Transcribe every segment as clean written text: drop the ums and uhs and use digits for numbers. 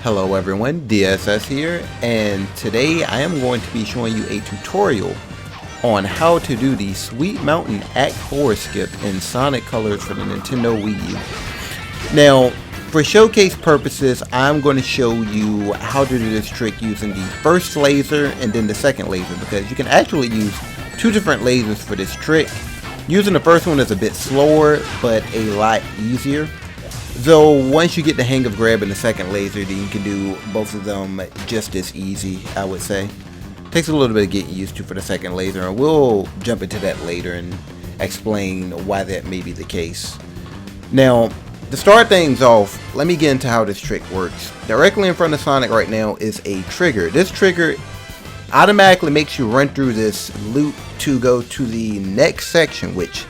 Hello everyone, DSS here, and today I am going to be showing you a tutorial on how to do the Sweet Mountain Act 4 skip in Sonic Colors for the Nintendo Wii U. Now, for showcase purposes, I'm going to show you how to do this trick using the first laser and then the second laser, because you can actually use two different lasers for this trick. Using the first one is a bit slower, but a lot easier. Though once you get the hang of grabbing the second laser, then you can do both of them just as easy, I would say. Takes a little bit of getting used to for the second laser, and we'll jump into that later and explain why that may be the case. Now, to start things off, let me get into how this trick works. Directly in front of Sonic right now is a trigger. This trigger automatically makes you run through this loop to go to the next section, which,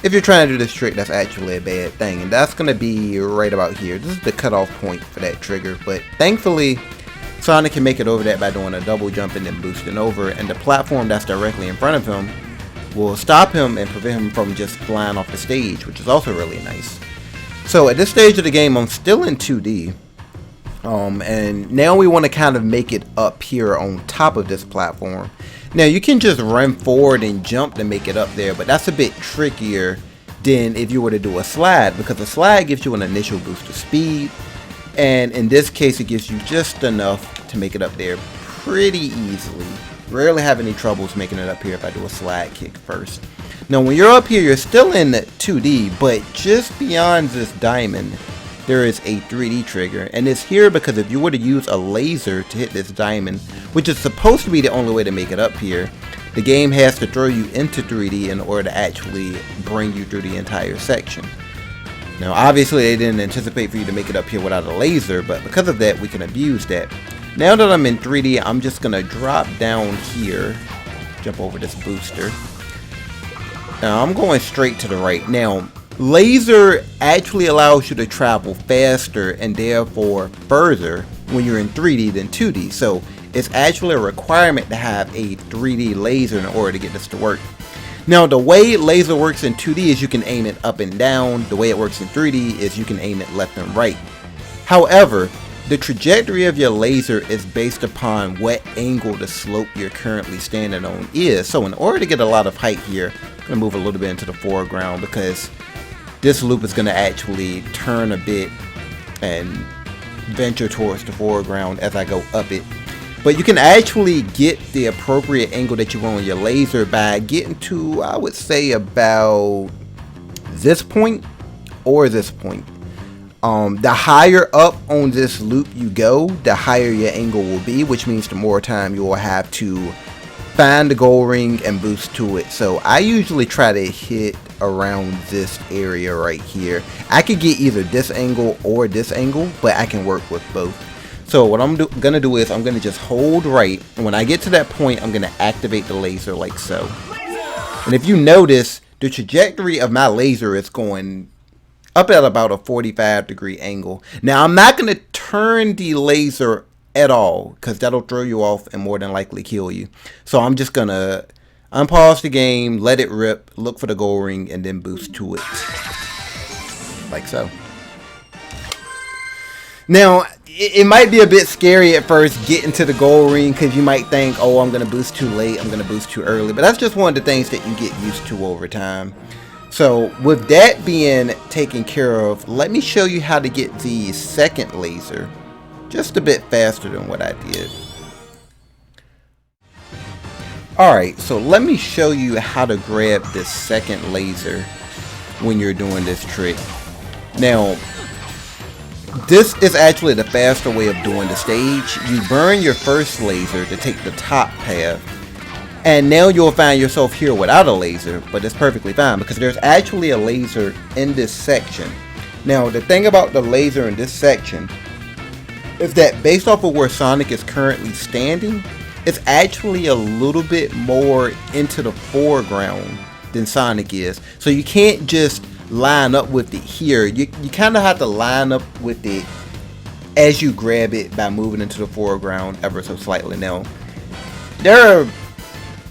if you're trying to do this trick, that's actually a bad thing, and that's going to be right about here. This is the cutoff point for that trigger, but thankfully Sonic can make it over that by doing a double jump and then boosting over, and the platform that's directly in front of him will stop him and prevent him from just flying off the stage, which is also really nice. So at this stage of the game, I'm still in 2D, and now we want to kind of make it up here on top of this platform. Now you can just run forward and jump to make it up there, but that's a bit trickier than if you were to do a slide, because a slide gives you an initial boost of speed, and in this case it gives you just enough to make it up there pretty easily. Rarely have any troubles making it up here if I do a slide kick first. Now when you're up here, you're still in 2D, but just beyond this diamond there is a 3D trigger, and it's here because if you were to use a laser to hit this diamond, which is supposed to be the only way to make it up here, the game has to throw you into 3D in order to actually bring you through the entire section. Now obviously they didn't anticipate for you to make it up here without a laser, but because of that we can abuse that. Now that I'm in 3D, I'm just gonna drop down here, jump over this booster. Now I'm going straight to the right. Now laser actually allows you to travel faster and therefore further when you're in 3D than 2D, so it's actually a requirement to have a 3D laser in order to get this to work. Now the way laser works in 2D is you can aim it up and down. The way it works in 3D is you can aim it left and right. However, the trajectory of your laser is based upon what angle the slope you're currently standing on is. So in order to get a lot of height here, I'm going to move a little bit into the foreground because this loop is going to actually turn a bit and venture towards the foreground as I go up it. But you can actually get the appropriate angle that you want on your laser by getting to, I would say, about this point or this point. The higher up on this loop you go, the higher your angle will be, which means the more time you will have to find the gold ring and boost to it. So I usually try to hit around this area right here. I could get either this angle or this angle, but I can work with both. So what I'm gonna do is I'm gonna just hold right, and when I get to that point I'm gonna activate the laser like so. And if you notice, the trajectory of my laser is going up at about a 45-degree angle. Now I'm not gonna turn the laser at all because that'll throw you off and more than likely kill you. So I'm just gonna unpause the game, let it rip, look for the gold ring, and then boost to it like so. Now it might be a bit scary at first getting to the gold ring because you might think, oh, I'm gonna boost too late, I'm gonna boost too early, but that's just one of the things that you get used to over time. So with that being taken care of, let me show you how to get the second laser just a bit faster than what I did. Alright, so let me show you how to grab this second laser when you're doing this trick. Now, this is actually the faster way of doing the stage. You burn your first laser to take the top path, and now you'll find yourself here without a laser, but it's perfectly fine because there's actually a laser in this section. Now, the thing about the laser in this section is that based off of where Sonic is currently standing, it's actually a little bit more into the foreground than Sonic is. So you can't just line up with it here. You kind of have to line up with it as you grab it by moving into the foreground ever so slightly. Now, there are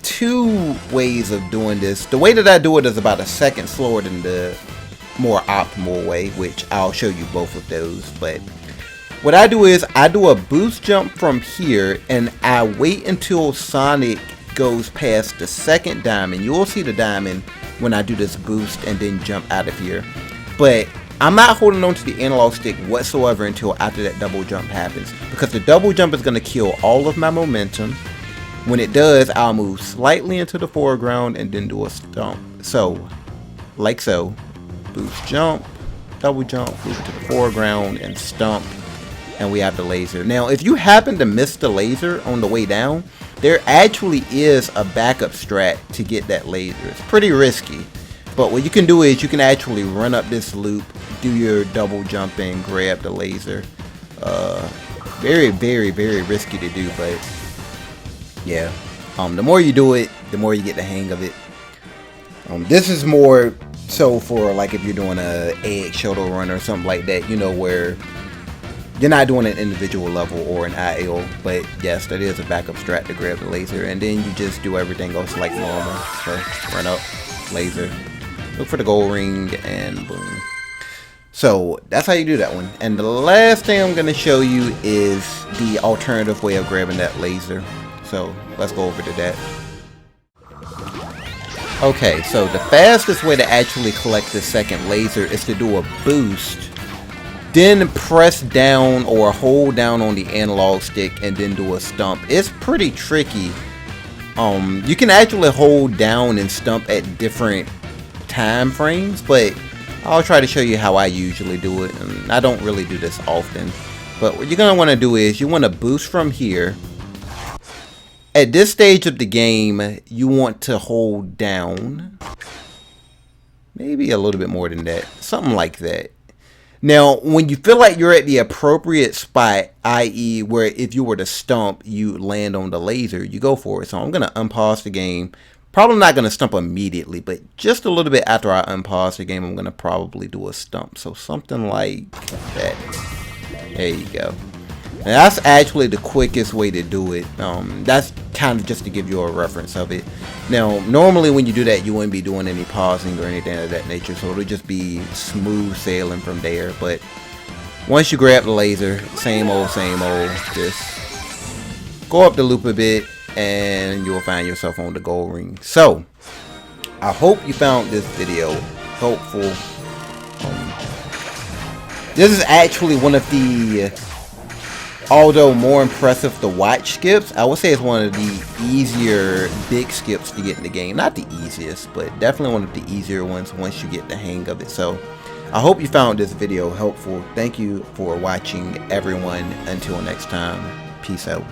two ways of doing this. The way that I do it is about a second slower than the more optimal way, which I'll show you both of those. But what I do is I do a boost jump from here, and I wait until Sonic goes past the second diamond. You will see the diamond when I do this boost and then jump out of here. But I'm not holding on to the analog stick whatsoever until after that double jump happens, because the double jump is going to kill all of my momentum. When it does, I'll move slightly into the foreground and then do a stomp. So, like so, boost jump, double jump, move to the foreground and stomp, and we have the laser. Now, if you happen to miss the laser on the way down, there actually is a backup strat to get that laser. It's pretty risky, but what you can do is you can actually run up this loop, do your double jump and grab the laser. Very, very, very risky to do, but yeah, the more you do it, the more you get the hang of it. This is more so for like if you're doing a egg shuttle run or something like that, you know, where you're not doing an individual level or an IL, but yes, that is a backup strat to grab the laser, and then you just do everything else like normal. So run up, laser, look for the gold ring, and boom. So that's how you do that one. And the last thing I'm going to show you is the alternative way of grabbing that laser. So let's go over to that. Okay, so the fastest way to actually collect the second laser is to do a boost, then press down or hold down on the analog stick and then do a stump. It's pretty tricky. You can actually hold down and stump at different time frames, but I'll try to show you how I usually do it, and I don't really do this often. But what you're going to want to do is you want to boost from here. At this stage of the game, you want to hold down, maybe a little bit more than that, something like that. Now, when you feel like you're at the appropriate spot, i.e. where if you were to stump, you land on the laser, you go for it. So I'm going to unpause the game. Probably not going to stump immediately, but just a little bit after I unpause the game, I'm going to probably do a stump. So something like that. There you go. And that's actually the quickest way to do it. That's kind of just to give you a reference of it. Now, normally when you do that, you wouldn't be doing any pausing or anything of that nature, so it'll just be smooth sailing from there. But once you grab the laser, same old, just go up the loop a bit, and you'll find yourself on the gold ring. So, I hope you found this video helpful. This is actually one of the, although more impressive to watch skips, I would say it's one of the easier big skips to get in the game. Not the easiest, but definitely one of the easier ones once you get the hang of it. So, I hope you found this video helpful. Thank you for watching, everyone. Until next time, peace out.